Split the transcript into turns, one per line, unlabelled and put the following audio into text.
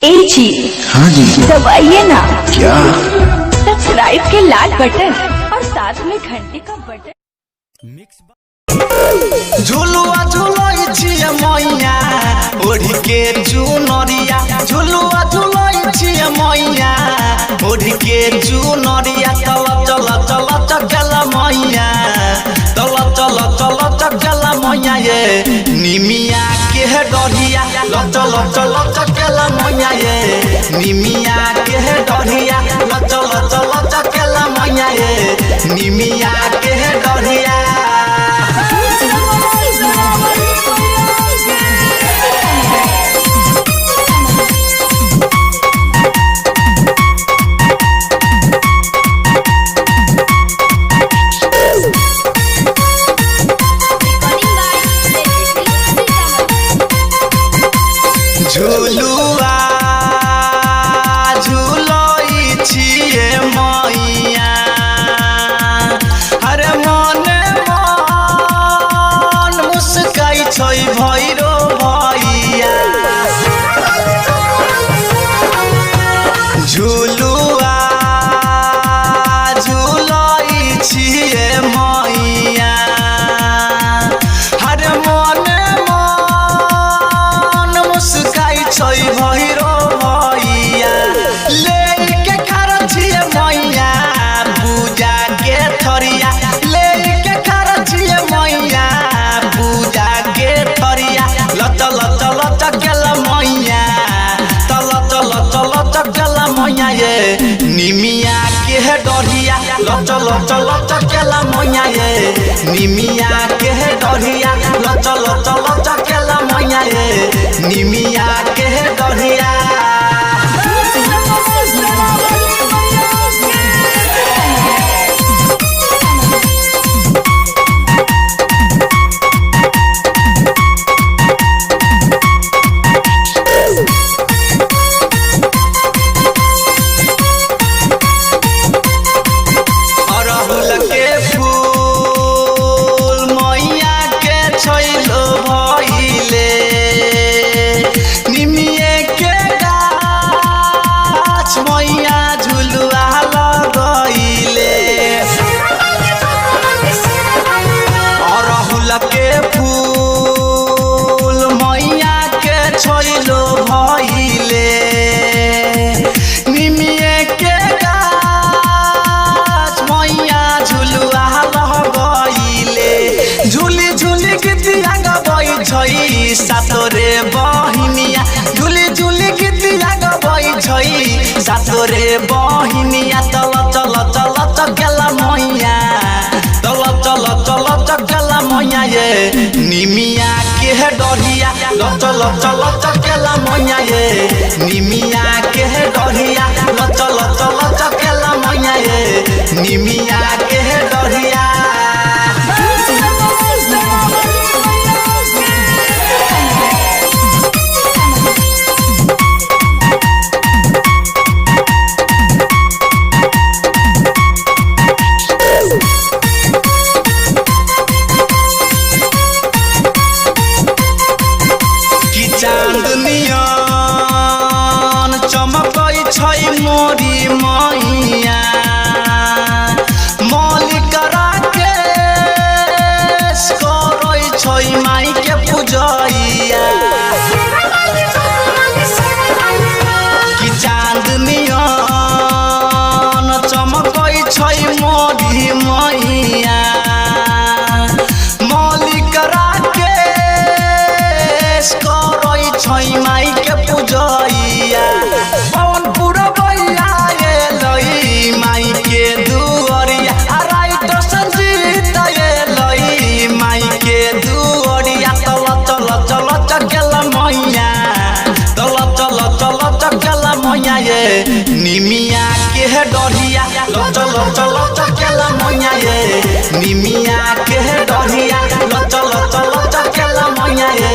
ए जी।
हाँ जी।
दबाइए ना।
क्या?
सब्सक्राइब के लाल बटन और साथ में घंटे का बटन।
झुलुआ झुलोई छिए मैया ओढ़ी के चुनरिया, झुलुआ झुलोई छिए मैया ओढ़ी के चुनरिया। चल चल चल चल मैया, चल चल चल चल मैया ये निमिया के डरिया। चल चल चल मैया ये निमिया के डरिया। चल चल चल मैया ये निमिया के डरिया। झुलुआ झुलोई छिए मैया, अरे मने मन मुस्काई छै भैरो भैया। झुलुआ झुलोई छिए मैया, अरे मने मुस्काई छै भैरो भैया। लेके खड़ा छिए मैया पूजा के थरिया, लेके खड़ा छिए मैया पूजा के थरिया। चल चल चल मैया, चल चल चल चल मैया ये निमिया के डरिया। चल चल चल मैया ये निमिया के डरिया। चल चल चल मैया ये निमिया के डरिया। अरहुल के फूल मैया के छैलो भइले, निमिये के गाछ मैया झुलुआ लगैले। अरहुल के फूल मैया के छैलो भइले, निमिये के झुली झुली गीतिया गबै छै सातोरे बहिनिया, झुली झुली गीतिया गबै छै सातोरे बहिनिया। चल चल चल चल मैया, चल चल चल चल मैया ये निमिया के डरिया। चल चल चल मैया ये निमिया के डरिया। चल चल चल मैया ये निमिया के डरिया। चांदनिया चमकै छै मोरी मैया, मौलिक राकेश करै छै माई के पूजैया। कि चांदनिया चमकै छै मोरी मैया, मौलिक राकेश करै छै माई के पूजैया। पवन पुरबैया एलै माई के दुअरिया, राइत संजीत एलै माई के दुअरिया। चल चल चल चल मैया, चल चल चल चल मैया ये निमिया के डरिया। चल चल चल मैया ये निमिया के डरिया। चल चल चल मैया ये